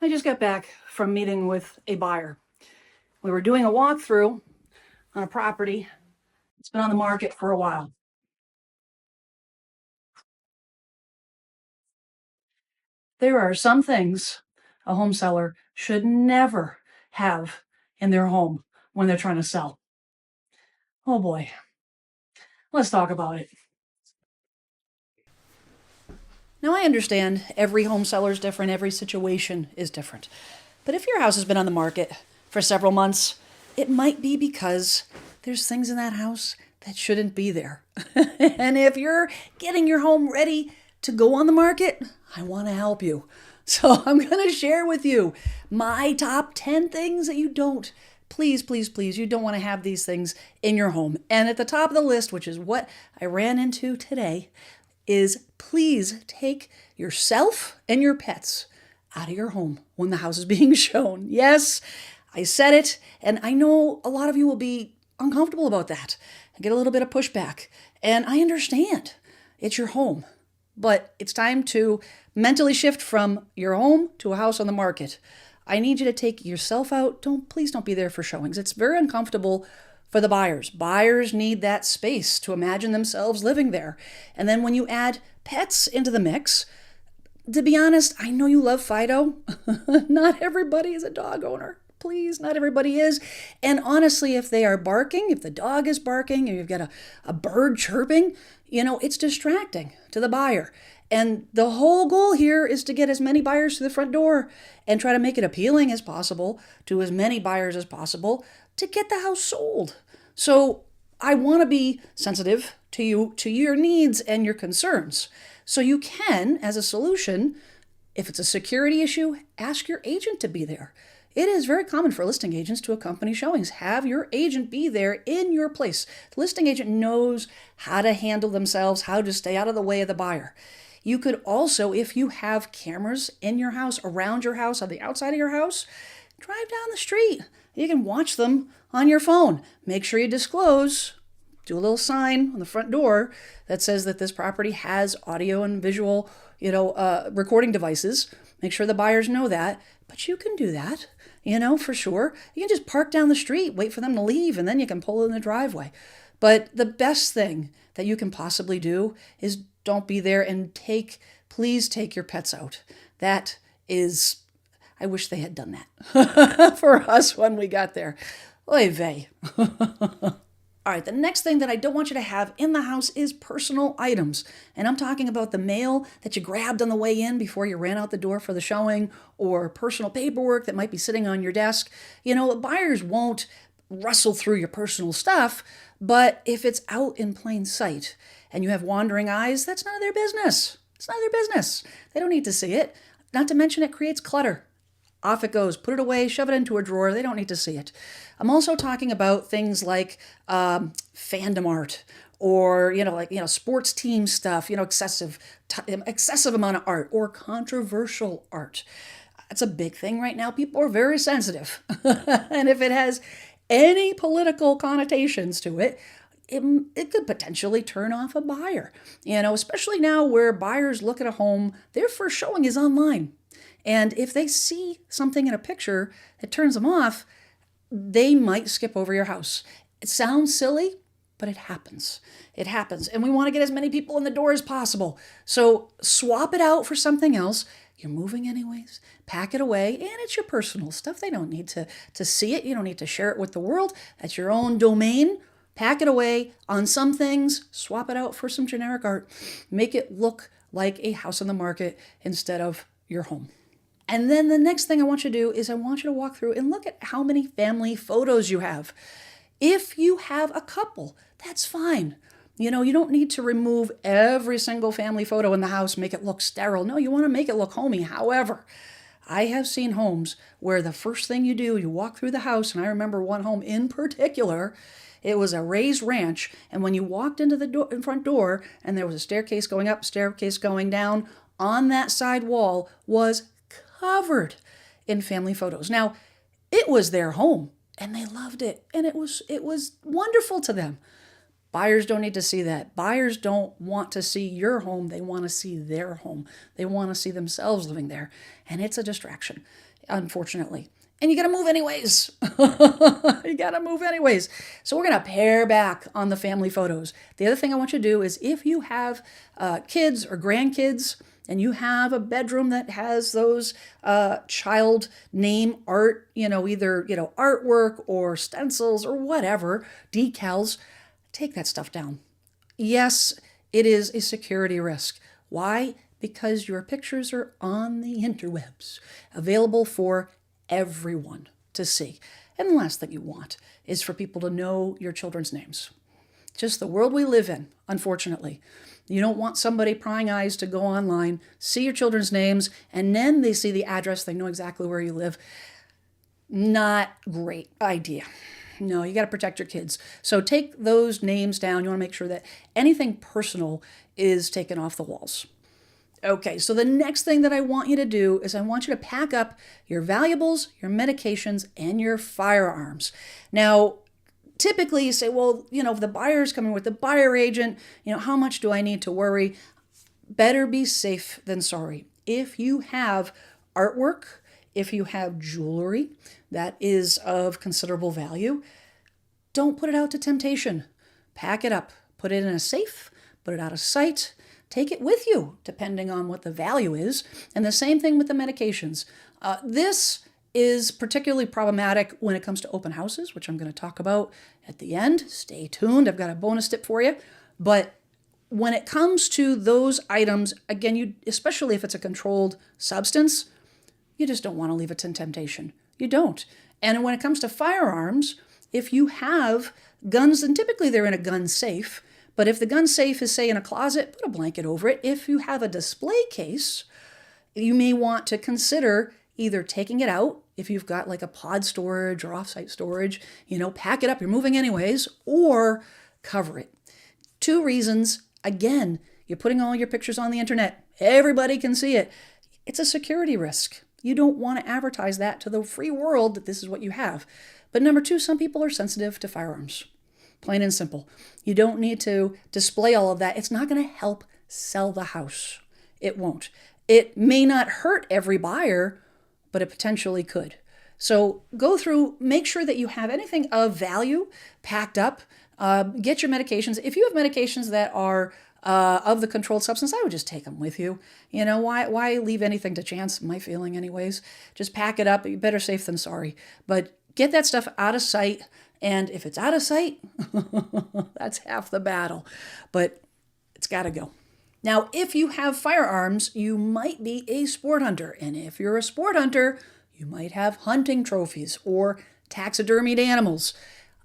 I just got back from meeting with a buyer. We were doing a walkthrough on a property. It's been on the market for a while. There are some things a home seller should never have in their home when they're trying to sell. Oh boy, let's talk about it. Now, I understand every home seller is different, every situation is different. But if your house has been on the market for several months, it might be because there's things in that house that shouldn't be there. And if you're getting your home ready to go on the market, I want to help you. So I'm going to share with you my top 10 things that you don't. Please, please, please, you don't want to have these things in your home. And at the top of the list, which is what I ran into today, is please take yourself and your pets out of your home when the house is being shown. Yes, I said it, and I know a lot of you will be uncomfortable about that and get a little bit of pushback. And I understand. It's your home. But it's time to mentally shift from your home to a house on the market. I need you to take yourself out. Please don't be there for showings. It's very uncomfortable for the buyers. Buyers need that space to imagine themselves living there. And then when you add pets into the mix, to be honest, I know you love Fido. Not everybody is a dog owner. Please, not everybody is. And honestly, if they are barking, if the dog is barking, and you've got a bird chirping, it's distracting to the buyer. And the whole goal here is to get as many buyers to the front door and try to make it appealing as possible to as many buyers as possible to get the house sold. So I want to be sensitive to you, to your needs and your concerns. So you can, as a solution, if it's a security issue, ask your agent to be there. It is very common for listing agents to accompany showings. Have your agent be there in your place. The listing agent knows how to handle themselves, how to stay out of the way of the buyer. You could also, if you have cameras in your house, around your house, on the outside of your house, drive down the street. You can watch them on your phone. Make sure you disclose. Do a little sign on the front door that says that this property has audio and visual, recording devices. Make sure the buyers know that. But you can do that, for sure. You can just park down the street, wait for them to leave, and then you can pull in the driveway. But the best thing that you can possibly do is don't be there, and please take your pets out. That is, I wish they had done that for us when we got there. Oy vey. All right, the next thing that I don't want you to have in the house is personal items. And I'm talking about the mail that you grabbed on the way in before you ran out the door for the showing, or personal paperwork that might be sitting on your desk. Buyers won't rustle through your personal stuff, but if it's out in plain sight and you have wandering eyes, that's none of their business. It's none of their business. They don't need to see it. Not to mention it creates clutter. Off it goes. Put it away, shove it into a drawer. They don't need to see it. I'm also talking about things like fandom art, or sports team stuff. Excessive amount of art, or controversial art. That's a big thing right now. People are very sensitive, and if it has any political connotations to it, it could potentially turn off a buyer. Especially now where buyers look at a home, their first showing is online. And if they see something in a picture that turns them off, they might skip over your house. It sounds silly, but it happens. It happens. And we want to get as many people in the door as possible. So swap it out for something else. You're moving anyways. Pack it away. And it's your personal stuff. They don't need to see it. You don't need to share it with the world. That's your own domain. Pack it away. On some things, swap it out for some generic art. Make it look like a house on the market instead of your home. And then the next thing I want you to do is I want you to walk through and look at how many family photos you have. If you have a couple, that's fine. You don't need to remove every single family photo in the house, make it look sterile. No, you want to make it look homey. However, I have seen homes where the first thing you do, you walk through the house, and I remember one home in particular. It was a raised ranch, and when you walked into the front door, and there was a staircase going up, staircase going down, on that side wall was covered in family photos. Now, it was their home and they loved it, and it was wonderful to them. Buyers don't need to see that. Buyers don't want to see your home. They want to see their home. They want to see themselves living there. And it's a distraction, unfortunately. And you got to move anyways. You got to move anyways. So we're going to pare back on the family photos. The other thing I want you to do is if you have kids or grandkids and you have a bedroom that has those child name art, either, artwork or stencils or whatever, decals, take that stuff down. Yes, it is a security risk. Why? Because your pictures are on the interwebs, available for everyone to see. And the last thing you want is for people to know your children's names. Just the world we live in, unfortunately. You don't want somebody prying eyes to go online, see your children's names, and then they see the address, they know exactly where you live. Not great idea. No, you got to protect your kids. So take those names down. You want to make sure that anything personal is taken off the walls. Okay, so the next thing that I want you to do is I want you to pack up your valuables, your medications, and your firearms. Now, typically you say, well, if the buyer's coming with the buyer agent, how much do I need to worry? Better be safe than sorry. If you have artwork, if you have jewelry that is of considerable value, don't put it out to temptation. Pack it up, put it in a safe, put it out of sight, take it with you, depending on what the value is. And the same thing with the medications. This is particularly problematic when it comes to open houses, which I'm going to talk about at the end. Stay tuned. I've got a bonus tip for you. But when it comes to those items, again, especially if it's a controlled substance, you just don't want to leave it to temptation. You don't. And when it comes to firearms, if you have guns, and typically they're in a gun safe, but if the gun safe is, say, in a closet, put a blanket over it. If you have a display case, you may want to consider either taking it out, if you've got like a pod storage or offsite storage, pack it up, you're moving anyways, or cover it. 2 reasons. Again, you're putting all your pictures on the internet. Everybody can see it. It's a security risk. You don't want to advertise that to the free world that this is what you have. But number 2, some people are sensitive to firearms. Plain and simple. You don't need to display all of that. It's not going to help sell the house. It won't. It may not hurt every buyer, but it potentially could. So go through, make sure that you have anything of value packed up. Get your medications. If you have medications that are of the controlled substance, I would just take them with you. Why leave anything to chance? My feeling anyways. Just pack it up. You're better safe than sorry. But get that stuff out of sight. And if it's out of sight, that's half the battle. But it's got to go. Now, if you have firearms, you might be a sport hunter. And if you're a sport hunter, you might have hunting trophies or taxidermied animals.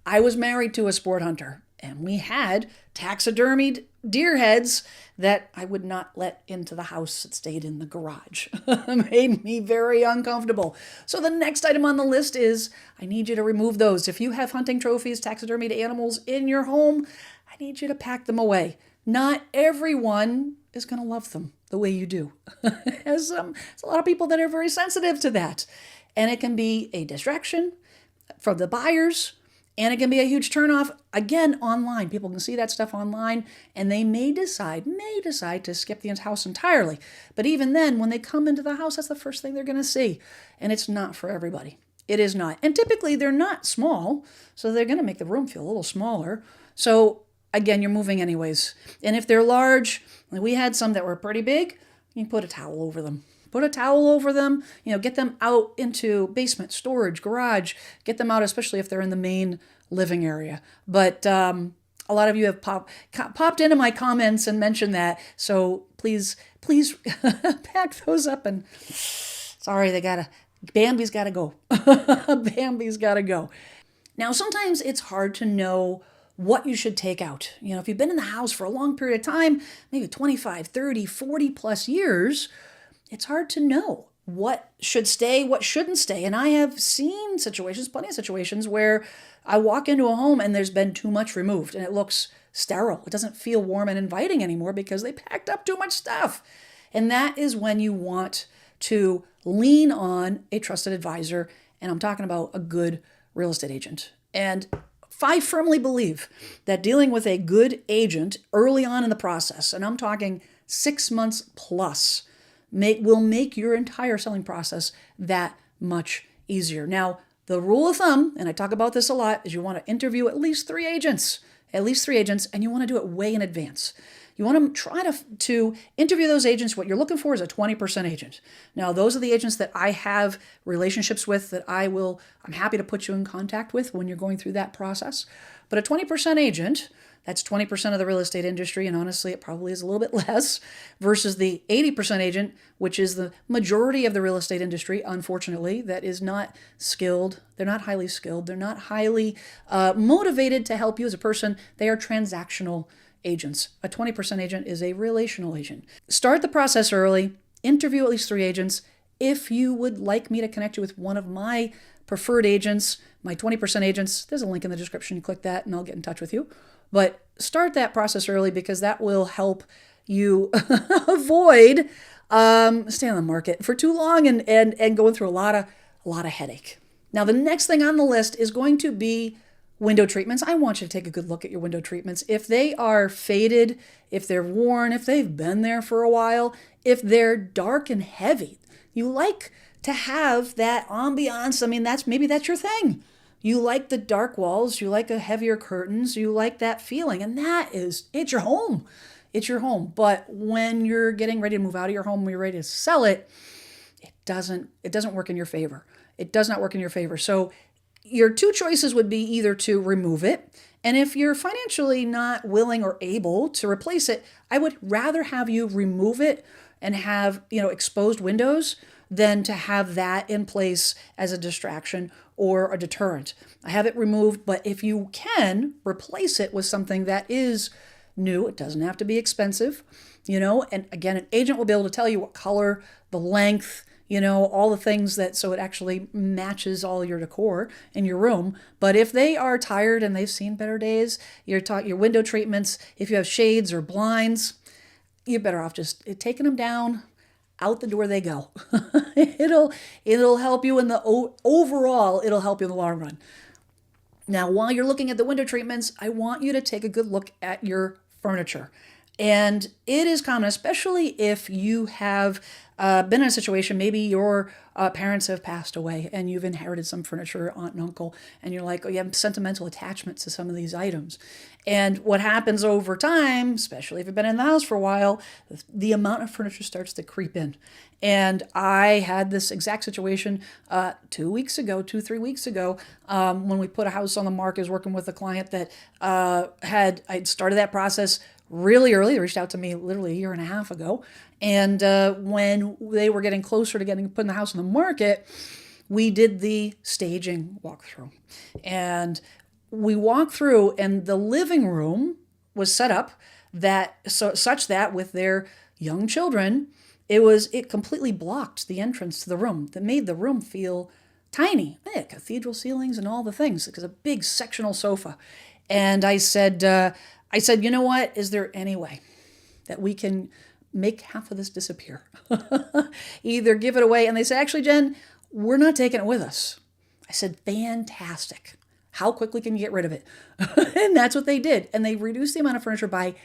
I was married to a sport hunter, and we had taxidermied deer heads that I would not let into the house. It stayed in the garage. It made me very uncomfortable. So the next item on the list is I need you to remove those. If you have hunting trophies, taxidermied animals in your home, I need you to pack them away. Not everyone is going to love them the way you do. There's a lot of people that are very sensitive to that. And it can be a distraction from the buyers. And it can be a huge turnoff, again, online. People can see that stuff online, and they may decide to skip the house entirely. But even then, when they come into the house, that's the first thing they're going to see. And it's not for everybody. It is not. And typically, they're not small, so they're going to make the room feel a little smaller. So, again, you're moving anyways. And if they're large, we had some that were pretty big, you can put a towel over them. Put a towel over them, get them out into basement, storage, garage, get them out, especially if they're in the main living area. But a lot of you have popped into my comments and mentioned that. So please pack those up and sorry, Bambi's got to go. Bambi's got to go. Now, sometimes it's hard to know what you should take out. If you've been in the house for a long period of time, maybe 25, 30, 40 plus years, it's hard to know what should stay, what shouldn't stay. And I have seen plenty of situations where I walk into a home and there's been too much removed and it looks sterile. It doesn't feel warm and inviting anymore because they packed up too much stuff. And that is when you want to lean on a trusted advisor. And I'm talking about a good real estate agent. And I firmly believe that dealing with a good agent early on in the process, and I'm talking 6 months plus, will make your entire selling process that much easier. Now, the rule of thumb, and I talk about this a lot, is you want to interview at least three agents, and you want to do it way in advance. You want to try to interview those agents. What you're looking for is a 20% agent. Now, those are the agents that I have relationships with that I'm happy to put you in contact with when you're going through that process. But a 20% agent, that's 20% of the real estate industry, and honestly, it probably is a little bit less, versus the 80% agent, which is the majority of the real estate industry, unfortunately, that is not skilled. They're not highly skilled. They're not highly motivated to help you as a person. They are transactional agents. A 20% agent is a relational agent. Start the process early, interview at least three agents. If you would like me to connect you with one of my preferred agents, my 20% agents, there's a link in the description. You click that and I'll get in touch with you. But start that process early because that will help you avoid staying on the market for too long and going through a lot of headache. Now, the next thing on the list is going to be window treatments. I want you to take a good look at your window treatments. If they are faded, if they're worn, if they've been there for a while, if they're dark and heavy, you like to have that ambiance. I mean, maybe that's your thing. You like the dark walls, you like a heavier curtains, you like that feeling, and it's your home. It's your home. But when you're getting ready to move out of your home, when you're ready to sell it, it doesn't work in your favor. It does not work in your favor. So your two choices would be either to remove it, and if you're financially not willing or able to replace it, I would rather have you remove it and have, exposed windows than to have that in place as a distraction or a deterrent. I have it removed, but if you can replace it with something that is new, it doesn't have to be expensive, and again, an agent will be able to tell you what color, the length, all the things so it actually matches all your decor in your room. But if they are tired and they've seen better days, your window treatments, if you have shades or blinds, you're better off just taking them down. Out the door they go. It'll help you in the overall, it'll help you in the long run. Now, while you're looking at the window treatments, I want you to take a good look at your furniture. And it is common, especially if you have been in a situation, maybe your parents have passed away and you've inherited some furniture, aunt and uncle, and you're like, oh, you have sentimental attachments to some of these items. And what happens over time, especially if you've been in the house for a while, the amount of furniture starts to creep in. And I had this exact situation 3 weeks ago, when we put a house on the market. I was working with a client that I'd started that process really early. They reached out to me literally a year and a half ago. And when they were getting closer to putting the house on the market, we did the staging walkthrough. And we walked through, and the living room was set up such that with their young children, it completely blocked the entrance to the room. That made the room feel tiny. Cathedral ceilings and all the things, because a big sectional sofa. And I said, you know what? Is there any way that we can make half of this disappear? Either give it away. And they said, actually, Jen, we're not taking it with us. I said, fantastic. How quickly can you get rid of it? And that's what they did. And they reduced the amount of furniture by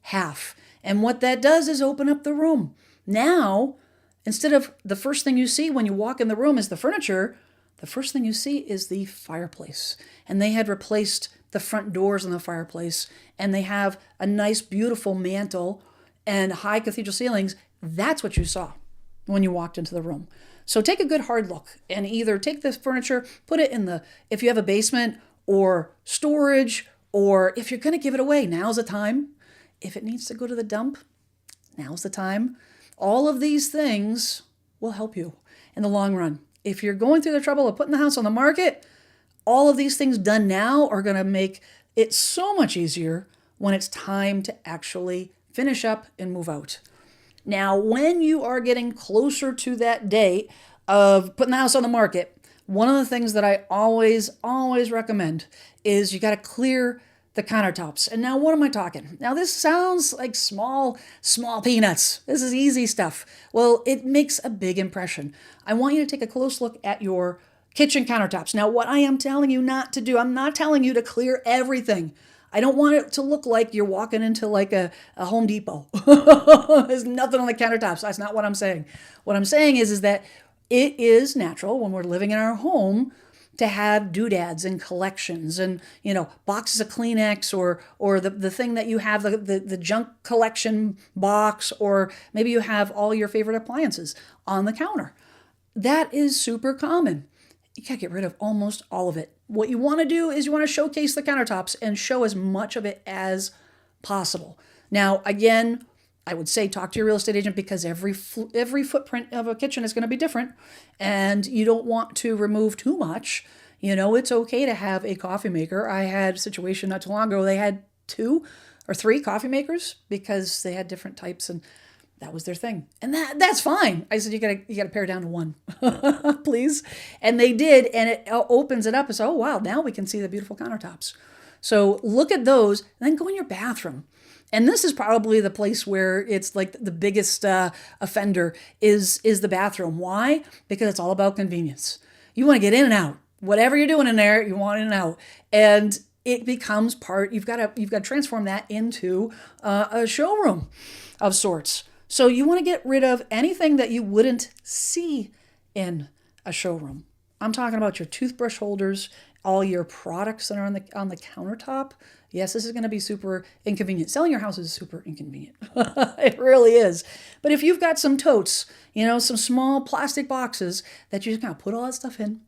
half. And what that does is open up the room. Now, instead of the first thing you see when you walk in the room is the furniture, the first thing you see is the fireplace. And they had replaced the front doors on the fireplace, and they have a nice, beautiful mantle and high cathedral ceilings. That's what you saw when you walked into the room. So take a good hard look and either take this furniture, put it if you have a basement or storage, or if you're going to give it away, now's the time. If it needs to go to the dump, now's the time. All of these things will help you in the long run. If you're going through the trouble of putting the house on the market, all of these things done now are going to make it so much easier when it's time to actually finish up and move out. Now, when you are getting closer to that date of putting the house on the market, one of the things that I always recommend is you got to clear the countertops. And now what am I talking? Now this sounds like small peanuts. This is easy stuff. Well, it makes a big impression. I want you to take a close look at your kitchen countertops. Now, what I am telling you not to do, I'm not telling you to clear everything. I don't want it to look like you're walking into like a Home Depot. There's nothing on the countertops. That's not what I'm saying. What I'm saying is that it is natural when we're living in our home to have doodads and collections and, boxes of Kleenex or the thing that you have, the junk collection box, or maybe you have all your favorite appliances on the counter. That is super common. You gotta get rid of almost all of it. What you want to do is you want to showcase the countertops and show as much of it as possible. Now, again, I would say talk to your real estate agent, because every footprint of a kitchen is going to be different, and you don't want to remove too much. It's okay to have a coffee maker. I had a situation not too long ago. They had 2 or 3 coffee makers because they had different types, and that was their thing. And that's fine. I said, you gotta pare down to 1, please. And they did, and it opens it up and so, oh wow, now we can see the beautiful countertops. So look at those, and then go in your bathroom. And this is probably the place where it's like the biggest offender is the bathroom. Why? Because it's all about convenience. You want to get in and out. Whatever you're doing in there, you want in and out. And it becomes part, you've got to transform that into a showroom of sorts. So you want to get rid of anything that you wouldn't see in a showroom. I'm talking about your toothbrush holders, all your products that are on the countertop. Yes, this is going to be super inconvenient. Selling your house is super inconvenient. It really is. But if you've got some totes, some small plastic boxes that you just kind of put all that stuff in,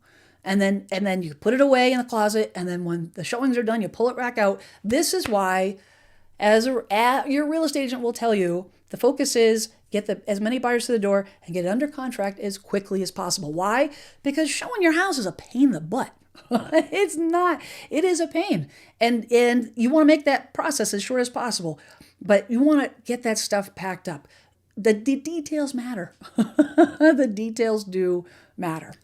and then you put it away in the closet, and then when the showings are done, you pull it back out. This is why, your real estate agent will tell you, the focus is get as many buyers to the door and get it under contract as quickly as possible. Why? Because showing your house is a pain in the butt. It's not. It is a pain. And you want to make that process as short as possible. But you want to get that stuff packed up. The details matter. The details do matter.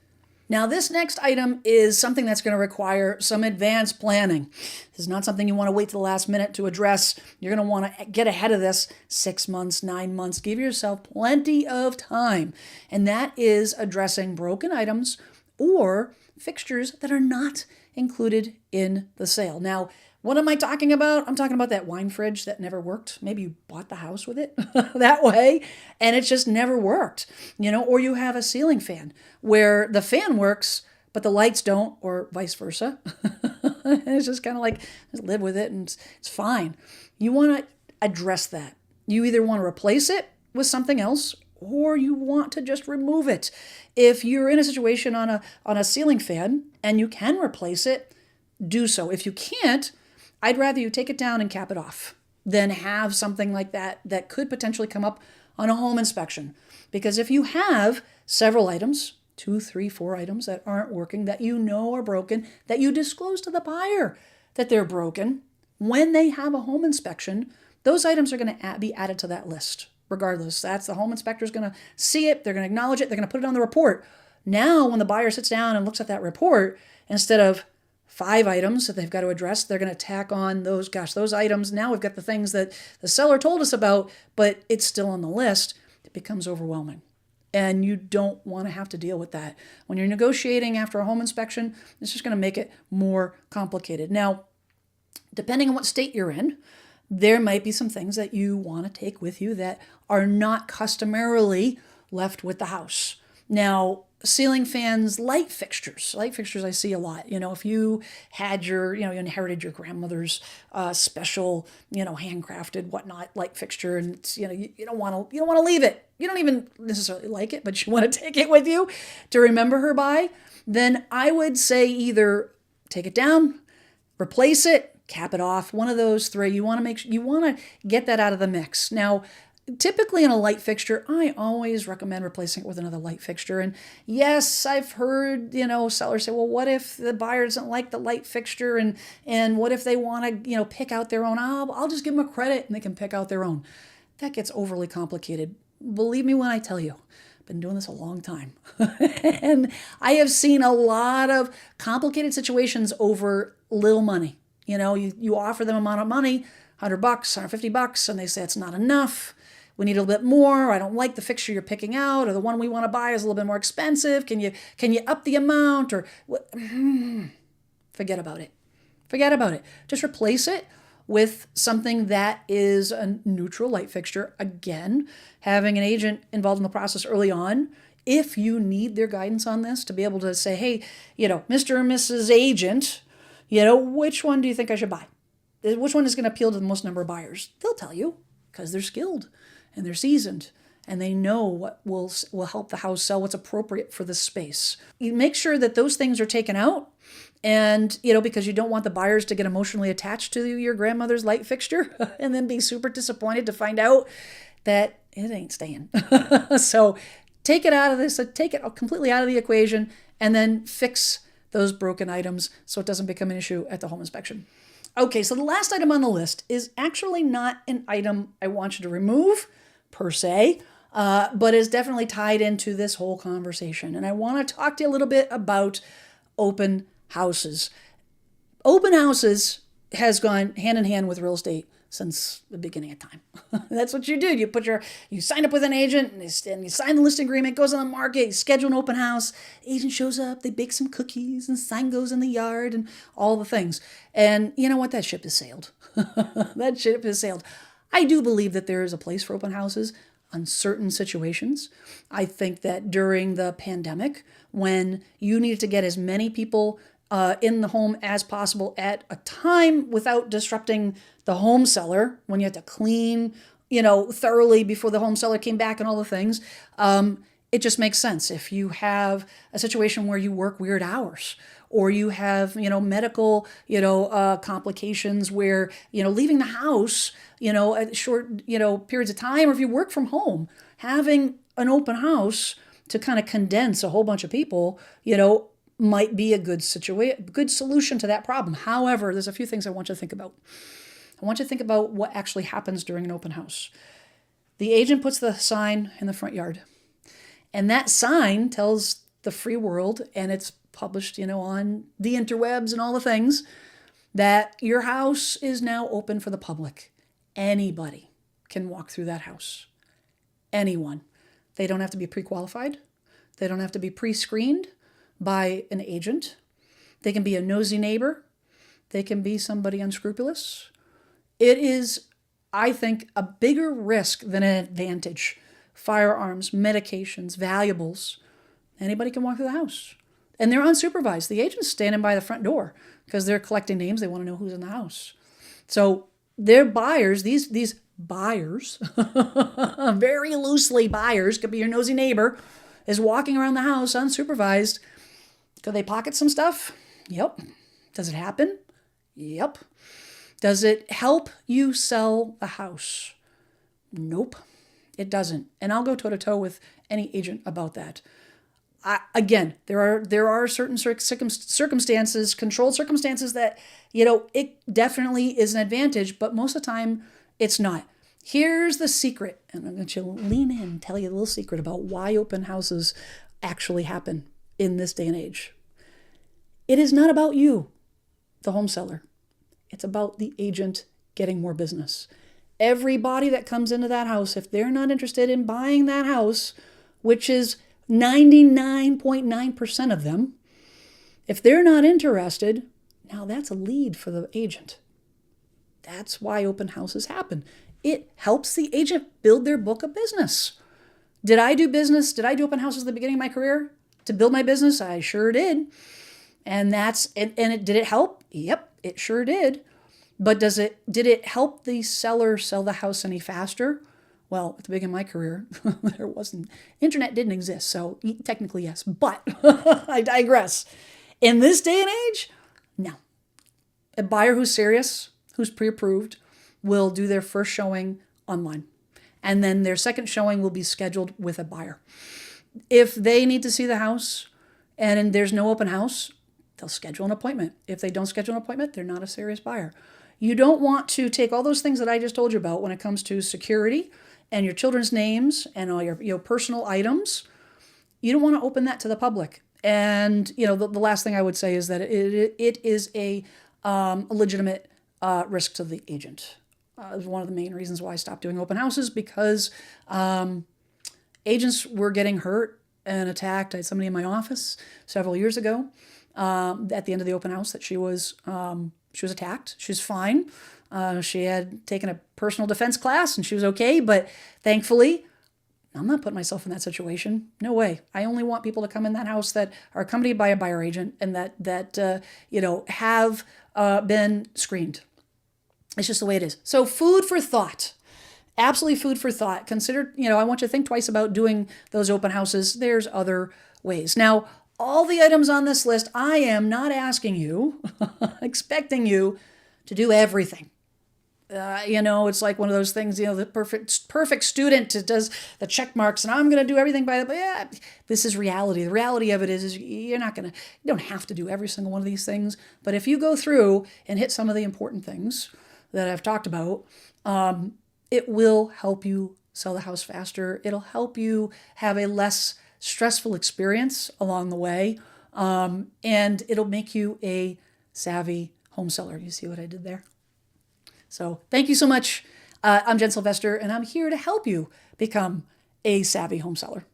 Now, this next item is something that's going to require some advanced planning. This is not something you want to wait to the last minute to address. You're going to want to get ahead of this 6 months, 9 months. Give yourself plenty of time. And that is addressing broken items or fixtures that are not included in the sale. Now, what am I talking about? I'm talking about that wine fridge that never worked. Maybe you bought the house with it that way, and it just never worked. Or you have a ceiling fan where the fan works, but the lights don't, or vice versa. It's just kind of like, just live with it, and it's fine. You want to address that. You either want to replace it with something else, or you want to just remove it. If you're in a situation on a ceiling fan and you can replace it, do so. If you can't, I'd rather you take it down and cap it off than have something like that could potentially come up on a home inspection. Because if you have several items, 2, 3, 4 items that aren't working, that are broken, that you disclose to the buyer that they're broken, when they have a home inspection, those items are going to be added to that list. Regardless, that's the home inspector's going to see it, they're going to acknowledge it, they're going to put it on the report. Now, when the buyer sits down and looks at that report, instead of 5 items that they've got to address, they're going to tack on those items. Now we've got the things that the seller told us about, but it's still on the list. It becomes overwhelming. And you don't want to have to deal with that. When you're negotiating after a home inspection, it's just going to make it more complicated. Now, depending on what state you're in, there might be some things that you want to take with you that are not customarily left with the house. Now, ceiling fans, light fixtures I see a lot. If you had you inherited your grandmother's special, handcrafted whatnot light fixture, and it's, you don't want to leave it. You don't even necessarily like it, but you want to take it with you to remember her by. Then I would say either take it down, replace it, cap it off. One of those 3. You want to get that out of the mix. Now, typically in a light fixture, I always recommend replacing it with another light fixture. And yes, I've heard, sellers say, well, what if the buyer doesn't like the light fixture, and what if they want to, pick out their own? I'll just give them a credit and they can pick out their own. That gets overly complicated. Believe me when I tell you, I've been doing this a long time. And I have seen a lot of complicated situations over little money. You offer them amount of money, $100, $150, and they say it's not enough. we need a little bit more. I don't like the fixture you're picking out, or the one we want to buy is a little bit more expensive. Can you up the amount, or what? Forget about it. Forget about it. Just replace it with something that is a neutral light fixture. Again, having an agent involved in the process early on, if you need their guidance on this, to be able to say, hey, Mr. and Mrs. Agent, which one do you think I should buy? Which one is going to appeal to the most number of buyers? They'll tell you, because they're skilled and they're seasoned and they know what will help the house sell, what's appropriate for the space. You make sure that those things are taken out, and because you don't want the buyers to get emotionally attached to your grandmother's light fixture and then be super disappointed to find out that it ain't staying. So take it completely out of the equation, and then fix those broken items so it doesn't become an issue at the home inspection. Okay, so the last item on the list is actually not an item I want you to remove per se, but is definitely tied into this whole conversation. And I want to talk to you a little bit about open houses. Open houses has gone hand in hand with real estate since the beginning of time. That's what you do. You sign up with an agent and you sign the listing agreement, goes on the market, you schedule an open house, agent shows up, they bake some cookies and sign goes in the yard and all the things. And you know what? That ship has sailed. That ship has sailed. I do believe that there is a place for open houses on certain situations. I think that during the pandemic, when you needed to get as many people in the home as possible at a time without disrupting the home seller, when you had to clean, thoroughly before the home seller came back and all the things, it just makes sense. If you have a situation where you work weird hours, or you have, medical, complications where, leaving the house, at short, periods of time, or if you work from home, having an open house to kind of condense a whole bunch of people, might be a good solution to that problem. However, there's a few things I want you to think about. I want you to think about what actually happens during an open house. The agent puts the sign in the front yard, and that sign tells the free world, and it's published, on the interwebs and all the things, that your house is now open for the public. Anybody can walk through that house. Anyone. They don't have to be pre-qualified. They don't have to be pre-screened by an agent. They can be a nosy neighbor. They can be somebody unscrupulous. It is, I think, a bigger risk than an advantage. Firearms, medications, valuables. Anybody can walk through the house. And they're unsupervised. The agent's standing by the front door because they're collecting names. They want to know who's in the house. So their buyers, these buyers, very loosely buyers, could be your nosy neighbor, is walking around the house unsupervised. Could they pocket some stuff? Yep. Does it happen? Yep. Does it help you sell a house? Nope, it doesn't. And I'll go toe-to-toe with any agent about that. Again, there are certain circumstances, controlled circumstances that, it definitely is an advantage, but most of the time it's not. Here's the secret, and I'm going to lean in and tell you a little secret about why open houses actually happen in this day and age. It is not about you, the home seller. It's about the agent getting more business. Everybody that comes into that house, if they're not interested in buying that house, which is 99.9% of them, if they're not interested, now that's a lead for the agent. That's why open houses happen. It helps the agent build their book of business. Did I do open houses at the beginning of my career to build my business? I sure did. And did it help? Yep, it sure did. But did it help the seller sell the house any faster? Well, at the beginning of my career, internet didn't exist, so technically yes, but I digress. In this day and age, no. A buyer who's serious, who's pre-approved, will do their first showing online. And then their second showing will be scheduled with a buyer. If they need to see the house and there's no open house, they'll schedule an appointment. If they don't schedule an appointment, they're not a serious buyer. You don't want to take all those things that I just told you about when it comes to security and your children's names and all your personal items. You don't want to open that to the public. And the last thing I would say is that it is a legitimate risk to the agent. It was one of the main reasons why I stopped doing open houses, because agents were getting hurt and attacked. I had somebody in my office several years ago at the end of the open house that she was attacked. She was fine. She had taken a personal defense class and she was okay, but thankfully, I'm not putting myself in that situation. No way. I only want people to come in that house that are accompanied by a buyer agent and that have been screened. It's just the way it is. So food for thought. Absolutely food for thought. Consider, I want you to think twice about doing those open houses. There's other ways. Now, all the items on this list, I am not asking you, expecting you to do everything. It's like one of those things, the perfect student does the check marks and I'm going to do everything this is reality. The reality of it is you don't have to do every single one of these things. But if you go through and hit some of the important things that I've talked about, it will help you sell the house faster. It'll help you have a less stressful experience along the way. And it'll make you a savvy home seller. You see what I did there? So thank you so much. I'm Jen Sylvester, and I'm here to help you become a savvy home seller.